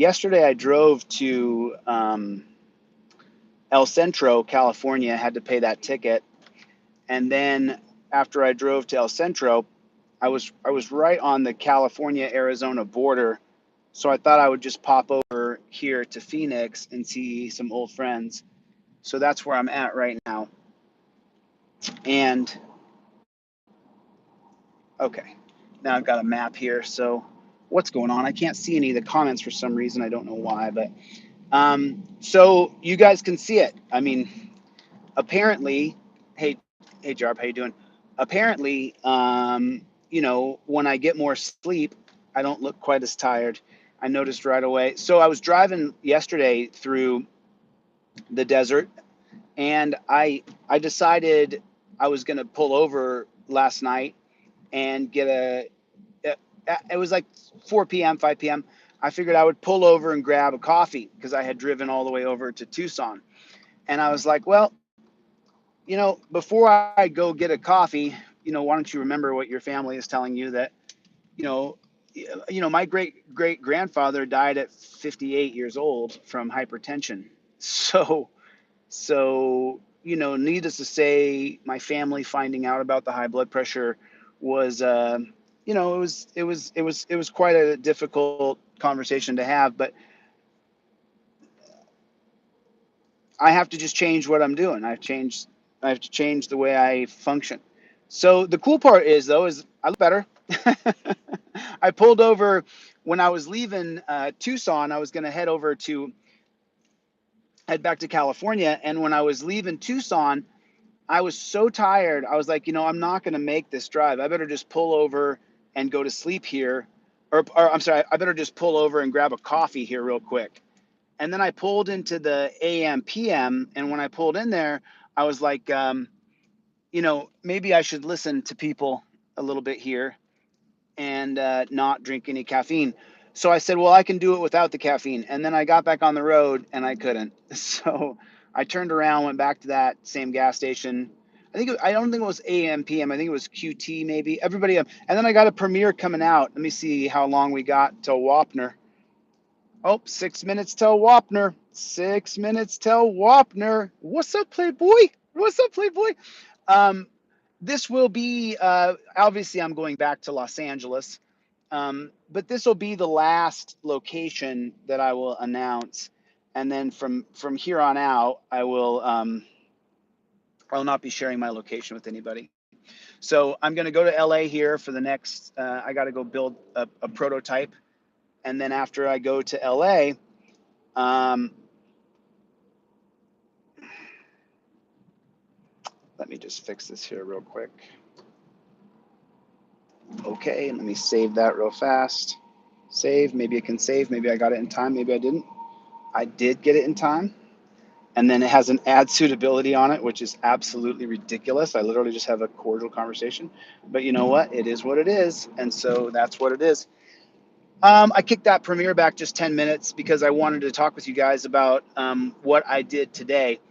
yesterday I drove to El Centro, California, had to pay that ticket. And then after I drove to El Centro, I was right on the California-Arizona border. So I thought I would just pop over here to Phoenix and see some old friends. So that's where I'm at right now. And okay, now I've got a map here. So what's going on? I can't see any of the comments for some reason. I don't know why, but so you guys can see it. I mean, apparently, hey Jarb, how you doing? Apparently, when I get more sleep, I don't look quite as tired. I noticed right away. So I was driving yesterday through the desert, and I decided I was going to pull over last night and get it was like 4 p.m., 5 p.m. I figured I would pull over and grab a coffee because I had driven all the way over to Tucson. And I was like, well, before I go get a coffee, why don't you remember what your family is telling you that, you know, my great grandfather died at 58 years old from hypertension. So, needless to say, my family finding out about the high blood pressure was, it was quite a difficult conversation to have, but I have to just change what I'm doing. I have to change the way I function. So the cool part is though, is I look better. I pulled over when I was leaving Tucson. I was going to head back to California. And when I was leaving Tucson, I was so tired. I was like, I'm not going to make this drive. I better just pull over and go to sleep here. Or I'm sorry, I better just pull over and grab a coffee here real quick. And then I pulled into the AM PM. And when I pulled in there, I was like, maybe I should listen to people a little bit here and not drink any caffeine. So I said, well, I can do it without the caffeine. And then I got back on the road and I couldn't. So I turned around, went back to that same gas station. I don't think it was AM PM. I think it was QT maybe. Everybody, and then I got a premiere coming out. Let me see how long we got till Wapner. Oh, 6 minutes till Wapner. 6 minutes till Wapner. What's up, Playboy? What's up, Playboy? Um, this will be, obviously, I'm going back to Los Angeles, but this will be the last location that I will announce. And then from here on out, I'll not be sharing my location with anybody. So I'm going to go to LA here for the next, I got to go build a prototype. And then after I go to LA, let me just fix this here real quick. Okay, and let me save that real fast. Save, maybe it can save, maybe I got it in time, maybe I didn't. I did get it in time. And then it has an ad suitability on it, which is absolutely ridiculous. I literally just have a cordial conversation. But you know what? It is what it is. And so that's what it is. I kicked that premiere back just 10 minutes because I wanted to talk with you guys about what I did today.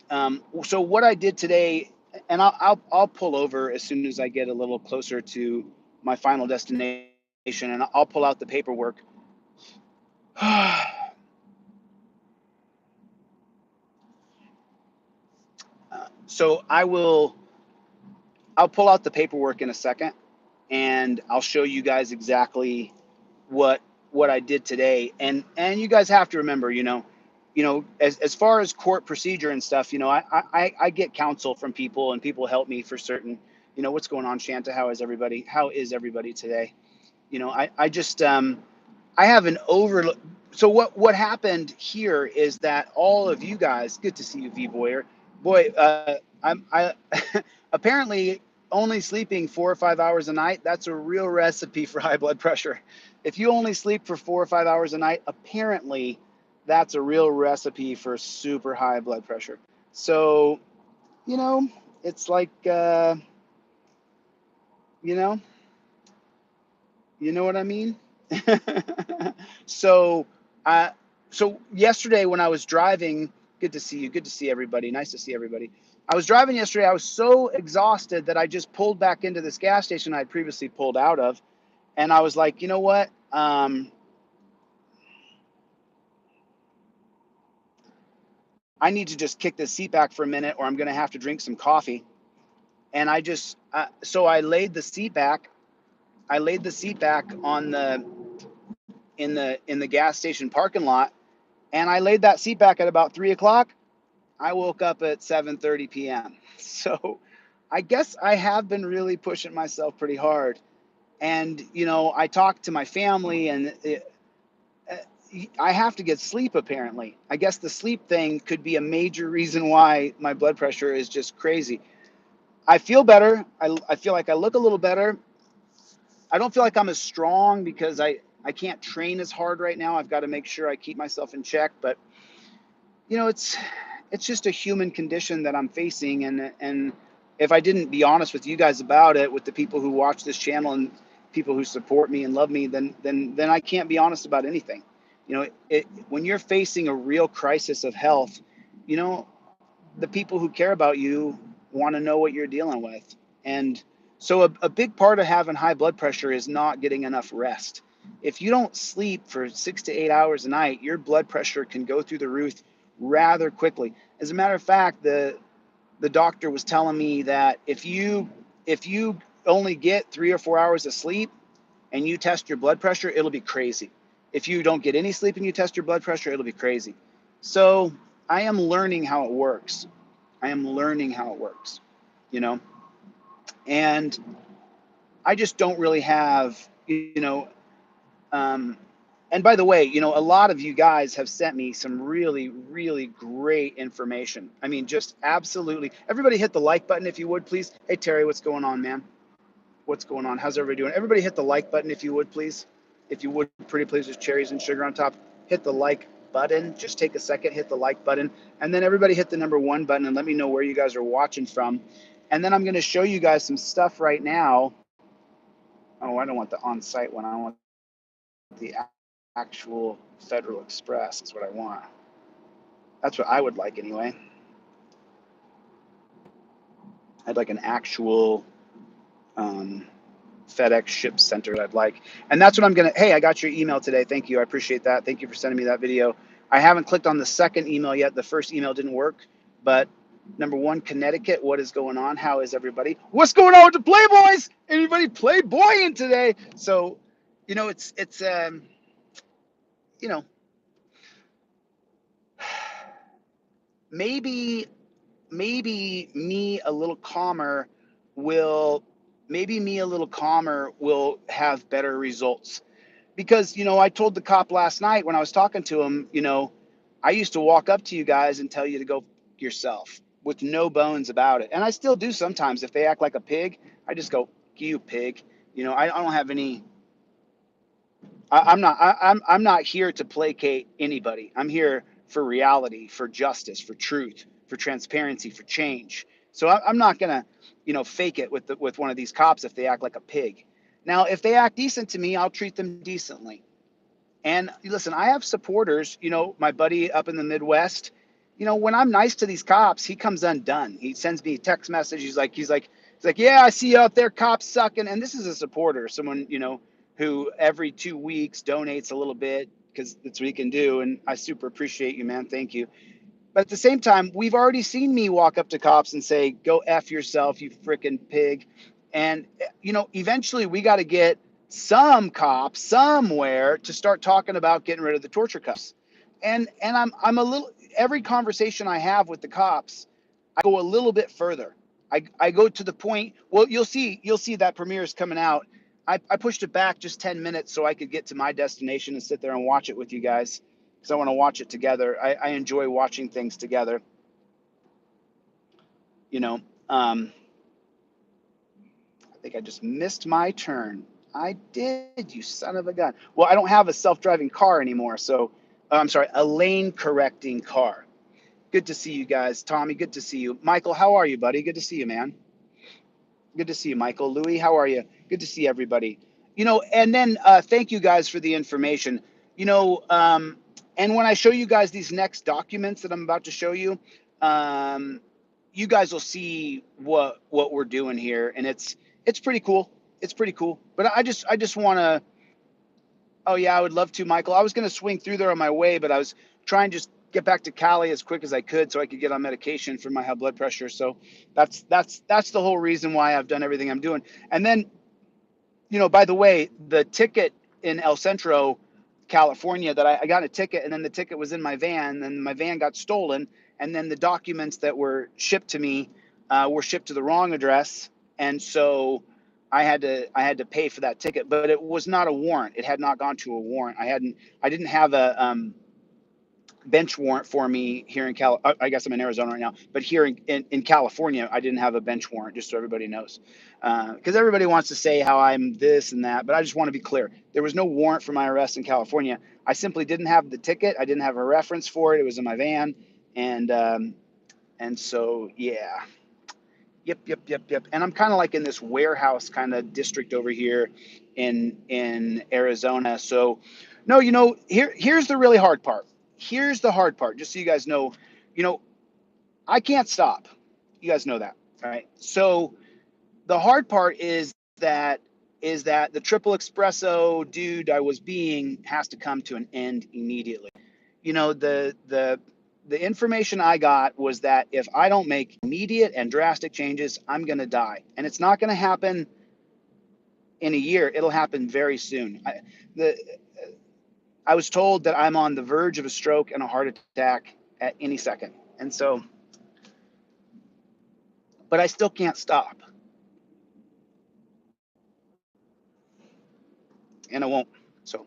So what I did today, and I'll pull over as soon as I get a little closer to my final destination, and I'll pull out the paperwork. So I'll pull out the paperwork in a second, and I'll show you guys exactly what I did today. And you guys have to remember, as far as court procedure and stuff, I get counsel from people, and people help me for certain. What's going on, Shanta? How is everybody? How is everybody today? I just I have an overlook. So what happened here is that all of you guys, good to see you, V Boyer. Boy, I apparently only sleeping 4 or 5 hours a night. That's a real recipe for high blood pressure. If you only sleep for 4 or 5 hours a night, apparently that's a real recipe for super high blood pressure. So, it's like, you know what I mean? So, so yesterday when I was driving, good to see you. Good to see everybody. Nice to see everybody. I was driving yesterday. I was so exhausted that I just pulled back into this gas station I had previously pulled out of. And I was like, you know what? I need to just kick this seat back for a minute, or I'm going to have to drink some coffee. And I just, so I laid the seat back. I laid the seat back on in the gas station parking lot, and I laid that seat back at about 3 o'clock. I woke up at 7:30 p.m. So I guess I have been really pushing myself pretty hard. And, you know, I talked to my family, and I have to get sleep, apparently. I guess the sleep thing could be a major reason why my blood pressure is just crazy. I feel better. I feel like I look a little better. I don't feel like I'm as strong because I can't train as hard right now. I've got to make sure I keep myself in check. But, you know, it's just a human condition that I'm facing. And if I didn't be honest with you guys about it, with the people who watch this channel and people who support me and love me, then I can't be honest about anything. You know, when you're facing a real crisis of health, you know, the people who care about you want to know what you're dealing with. And so a big part of having high blood pressure is not getting enough rest. If you don't sleep for 6 to 8 hours a night, your blood pressure can go through the roof rather quickly. As a matter of fact, the doctor was telling me that if you only get 3 or 4 hours of sleep and you test your blood pressure, it'll be crazy. If you don't get any sleep and you test your blood pressure, it'll be crazy. So I am learning how it works. I am learning how it works, you know, and I just don't really have, you know, and by the way, you know, a lot of you guys have sent me some really, really great information. I mean, just absolutely. Everybody hit the like button if you would, please. Hey, Terry, what's going on, man? What's going on? How's everybody doing? Everybody hit the like button if you would, please. If you would, pretty please, there's cherries and sugar on top. Hit the like button. Just take a second, hit the like button. And then everybody hit the #1 button and let me know where you guys are watching from. And then I'm going to show you guys some stuff right now. Oh, I don't want the on-site one. I want the actual Federal Express is what I want. That's what I would like anyway. I'd like an actual FedEx ship center I'd like. And that's what I'm going to, hey, I got your email today. Thank you. I appreciate that. Thank you for sending me that video. I haven't clicked on the second email yet. The first email didn't work, but #1, Connecticut, what is going on? How is everybody? What's going on with the Playboys? Anybody Playboying today? So, you know, it's you know, maybe me a little calmer will have better results. Because, you know, I told the cop last night when I was talking to him, you know, I used to walk up to you guys and tell you to go yourself with no bones about it. And I still do sometimes. If they act like a pig, I just go, you pig. You know, I don't have any, I'm not here to placate anybody. I'm here for reality, for justice, for truth, for transparency, for change. So I'm not going to, you know, fake it with one of these cops if they act like a pig. Now, if they act decent to me, I'll treat them decently. And listen, I have supporters, you know, my buddy up in the Midwest, you know, when I'm nice to these cops, he comes undone. He sends me a text message. He's like, yeah, I see you out there, cops sucking. And this is a supporter, someone, you know, who every 2 weeks donates a little bit because that's what he can do. And I super appreciate you, man. Thank you. But at the same time, we've already seen me walk up to cops and say, go F yourself, you freaking pig. And, you know, eventually we got to get some cop somewhere to start talking about getting rid of the torture cuffs. And I'm a little, every conversation I have with the cops, I go a little bit further. I go to the point, well, you'll see that premiere is coming out. I pushed it back just 10 minutes so I could get to my destination and sit there and watch it with you guys because I want to watch it together. I enjoy watching things together. You know, I think I just missed my turn. I did, you son of a gun. Well, I don't have a self-driving car anymore, so I'm sorry, a lane correcting car. Good to see you guys. Tommy, good to see you. Michael, how are you, buddy? Good to see you, man. Good to see you, Michael. Louis, how are you? Good to see everybody. You know, and then thank you guys for the information. You know, and when I show you guys these next documents that I'm about to show you, you guys will see what we're doing here, and it's pretty cool. It's pretty cool. But I just want to. Oh yeah, I would love to, Michael. I was going to swing through there on my way, but I was trying just get back to Cali as quick as I could so I could get on medication for my high blood pressure. So that's the whole reason why I've done everything I'm doing. And then, you know, by the way, the ticket in El Centro, California, that I got a ticket, and then the ticket was in my van, and my van got stolen, and then the documents that were shipped to me were shipped to the wrong address, and so I had to pay for that ticket. But it was not a warrant; it had not gone to a warrant. I didn't have a bench warrant for me here in I guess I'm in Arizona right now, but here in California, I didn't have a bench warrant, just so everybody knows. Because everybody wants to say how I'm this and that, but I just want to be clear. There was no warrant for my arrest in California. I simply didn't have the ticket. I didn't have a reference for it. It was in my van. And so, yeah. Yep. And I'm kind of like in this warehouse kind of district over here in Arizona. So, no, you know, here's the really hard part. Here's the hard part, just so you guys know, you know, I can't stop. You guys know that, right? So the hard part is that the triple espresso dude I was being has to come to an end immediately. You know, the information I got was that if I don't make immediate and drastic changes, I'm going to die. And it's not going to happen in a year. It'll happen very soon. I was told that I'm on the verge of a stroke and a heart attack at any second. And so, but I still can't stop. And I won't. So,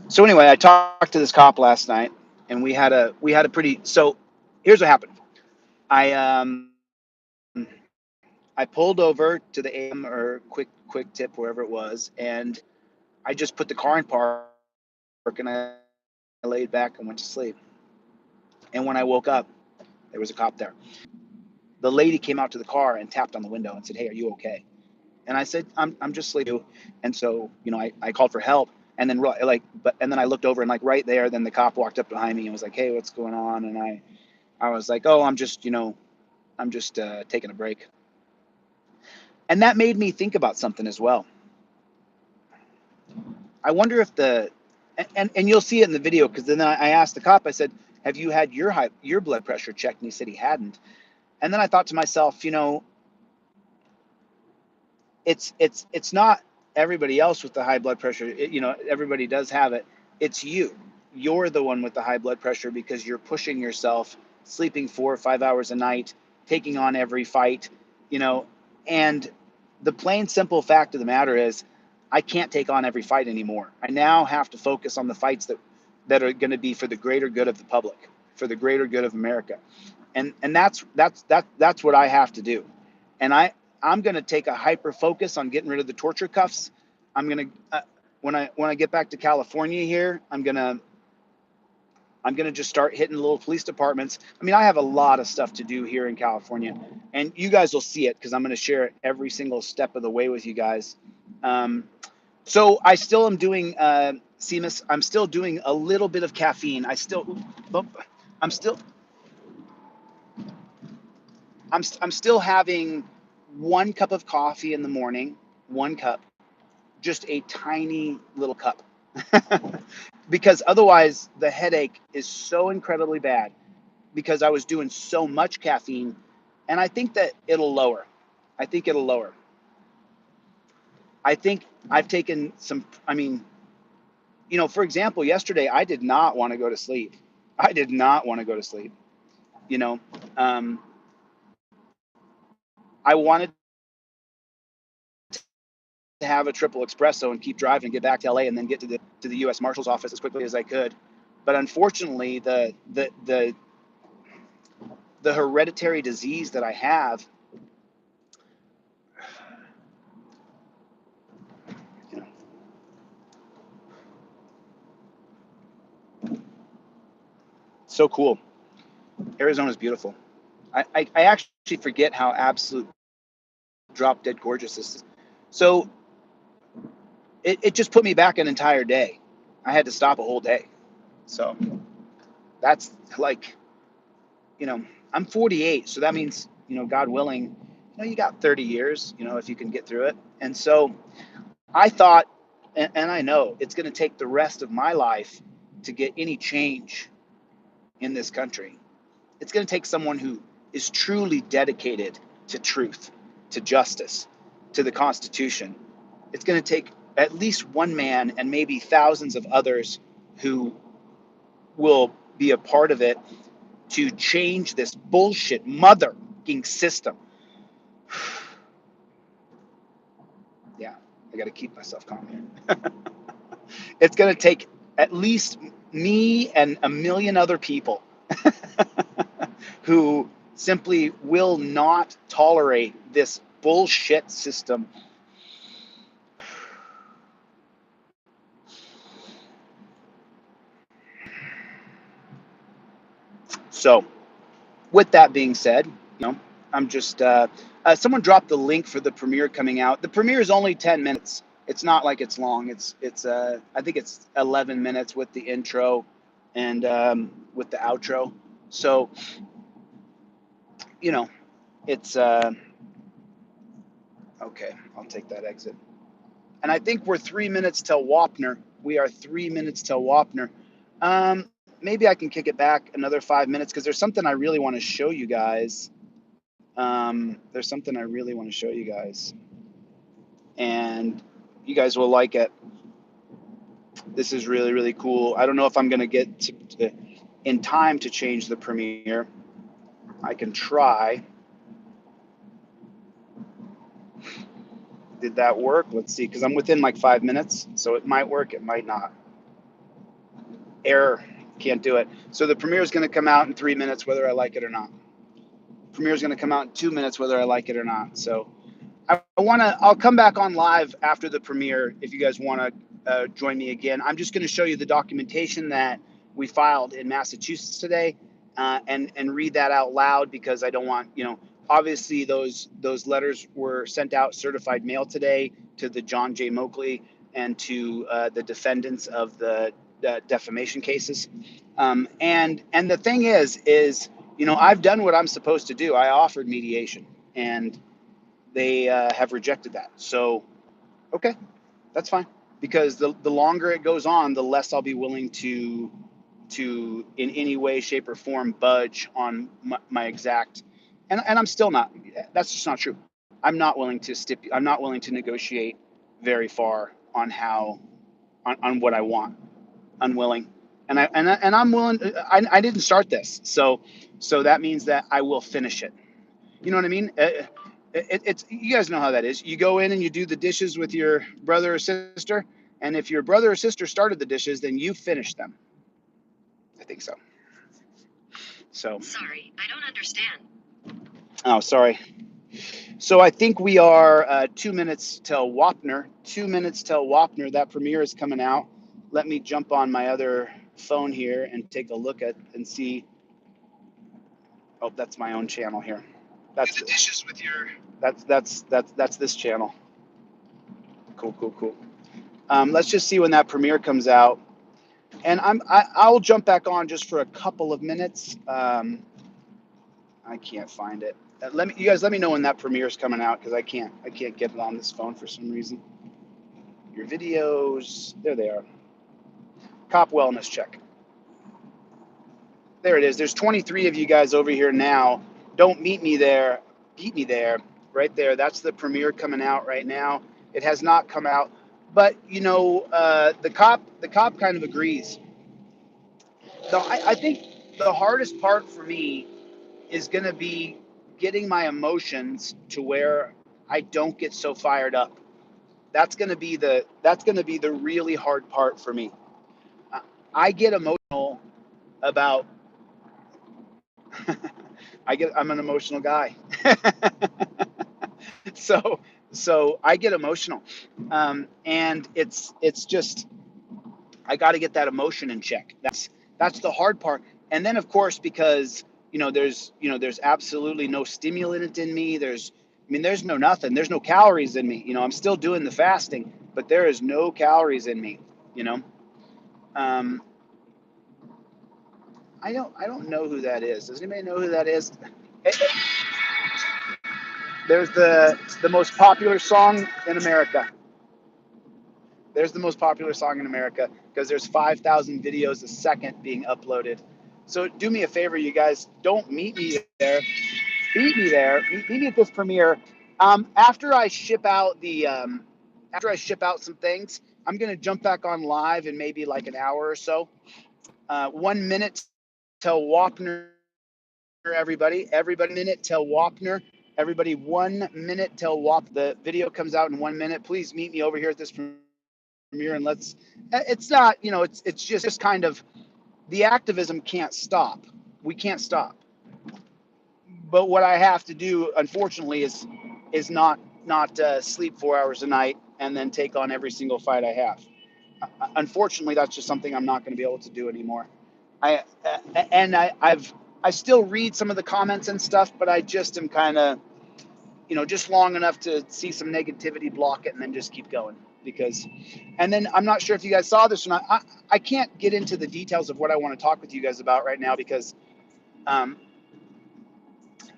so anyway, I talked to this cop last night, and we had a pretty. So, here's what happened. I I pulled over to the AM or quick tip wherever it was, and I just put the car in park, and I laid back and went to sleep. And when I woke up, there was a cop there. The lady came out to the car and tapped on the window and said, "Hey, are you okay?" And I said, I'm just sleeping. And so, you know, I called for help, and then and then I looked over, and like right there, then the cop walked up behind me and was like, "Hey, what's going on?" And I was like, "Oh, I'm just, you know, I'm just taking a break." And that made me think about something as well. I wonder if and you'll see it in the video, because then I asked the cop, I said, "Have you had your blood pressure checked?" And he said he hadn't. And then I thought to myself, you know, it's not everybody else with the high blood pressure. You know, everybody does have it. It's you. You're the one with the high blood pressure because you're pushing yourself, sleeping 4 or 5 hours a night, taking on every fight, you know. And the plain simple fact of the matter is, I can't take on every fight anymore. I now have to focus on the fights that are going to be for the greater good of the public, for the greater good of America. And that's what I have to do. And I'm going to take a hyper focus on getting rid of the torture cuffs. I'm going to when I get back to California here, I'm gonna just start hitting little police departments. I mean, I have a lot of stuff to do here in California, and you guys will see it because I'm going to share it every single step of the way with you guys. So I still am doing CMS. I'm still doing a little bit of caffeine. I'm still I'm still having 1 cup of coffee in the morning, 1 cup, just a tiny little cup. Because otherwise the headache is so incredibly bad because I was doing so much caffeine, and I think that it'll lower. I think it'll lower. I think I've taken some, I mean, you know, for example, yesterday I did not want to go to sleep. I did not want to go to sleep. You know, um, I wanted to have a triple espresso and keep driving and get back to LA and then get to the U.S. Marshal's office as quickly as I could. But unfortunately, the hereditary disease that I have, you know, so cool. Arizona's beautiful. I actually forget how absolute drop dead gorgeous this is. So it just put me back an entire day. I had to stop a whole day. So that's like, you know, I'm 48, so that means, you know, God willing, you know, you got 30 years, you know, if you can get through it. And so I thought, and I know it's going to take the rest of my life to get any change in this country. It's going to take someone who is truly dedicated to truth, to justice, to the Constitution. It's going to take at least one man and maybe thousands of others who will be a part of it to change this bullshit mother-ing system. Yeah, I got to keep myself calm here. It's going to take at least me and a million other people who simply will not tolerate this bullshit system. So, with that being said, you know, I'm just someone dropped the link for the premiere coming out. The premiere is only 10 minutes. It's not like it's long. It's I think it's 11 minutes with the intro and with the outro. So, you know, it's okay. I'll take that exit. And I think we're 3 minutes till Wapner. We are 3 minutes till Wapner. Maybe I can kick it back another 5 minutes because there's something I really want to show you guys. There's something I really want to show you guys, and you guys will like it. This is really, really cool. I don't know if I'm going to get in time to change the premiere. I can try. Did that work? Let's see, because I'm within like 5 minutes, so it might work, it might not. Error, can't do it. So the premiere is going to come out in 3 minutes, whether I like it or not. Premiere is going to come out in 2 minutes, whether I like it or not. So I'll come back on live after the premiere if you guys want to join me again. I'm just going to show you the documentation that we filed in Massachusetts today, and read that out loud because I don't want, you know, obviously those letters were sent out certified mail today to the John J. Moakley and to the defendants of the defamation cases. And the thing is, you know, I've done what I'm supposed to do. I offered mediation, and they have rejected that. So, okay, that's fine. Because the longer it goes on, the less I'll be willing to in any way, shape, or form budge on my exact. And I'm still not. That's just not true. I'm not willing to negotiate very far on how on what I want. Unwilling. And I'm willing. I didn't start this, so that means that I will finish it. You know what I mean? It's you guys know how that is. You go in and you do the dishes with your brother or sister, and if your brother or sister started the dishes, then you finish them. I think so. So. Sorry, I don't understand. Oh, sorry. So I think we are 2 minutes till Wapner. 2 minutes till Wapner. That premiere is coming out. Let me jump on my other phone here and take a look at and see. Oh, that's my own channel here. That's the dishes with your. That's this channel. Cool. Let's just see when that premiere comes out, and I'll jump back on just for a couple of minutes. I can't find it. You guys let me know when that premiere is coming out because I can't get it on this phone for some reason. Your videos, there they are. Cop wellness check. There it is. There's 23 of you guys over here now. Don't meet me there. Beat me there. Right there. That's the premiere coming out right now. It has not come out, but you know, the cop kind of agrees. So I think the hardest part for me is going to be getting my emotions to where I don't get so fired up. That's going to be the really hard part for me. I get emotional about. I'm an emotional guy. so I get emotional, and it's just I got to get that emotion in check. That's the hard part. And then of course, because there's absolutely no stimulant in me. There's no nothing. There's no calories in me. I'm still doing the fasting, but there is no calories in me. I don't know who that is. Does anybody know who that is? Eh, There's the most popular song in America. There's the most popular song in America because there's 5,000 videos a second being uploaded. So do me a favor, you guys, don't meet me there. Meet me there. Meet me at this premiere. After I ship out some things, I'm gonna jump back on live in maybe like an hour or so. 1 minute till Wapner, everybody. Everybody, minute till Wapner. Everybody, 1 minute till The video comes out in 1 minute. Please meet me over here at this premiere and let's. It's not, it's just kind of the activism can't stop. We can't stop. But what I have to do, unfortunately, is not sleep 4 hours a night and then take on every single fight I have. Unfortunately, that's just something I'm not going to be able to do anymore. I still read some of the comments and stuff, but I just am kind of, just long enough to see some negativity, block it, and then just keep going. And then I'm not sure if you guys saw this or not. I can't get into the details of what I want to talk with you guys about right now because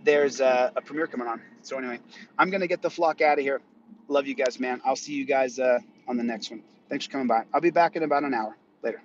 there's a premiere coming on. So anyway, I'm going to get the flock out of here. Love you guys, man. I'll see you guys on the next one. Thanks for coming by. I'll be back in about an hour. Later.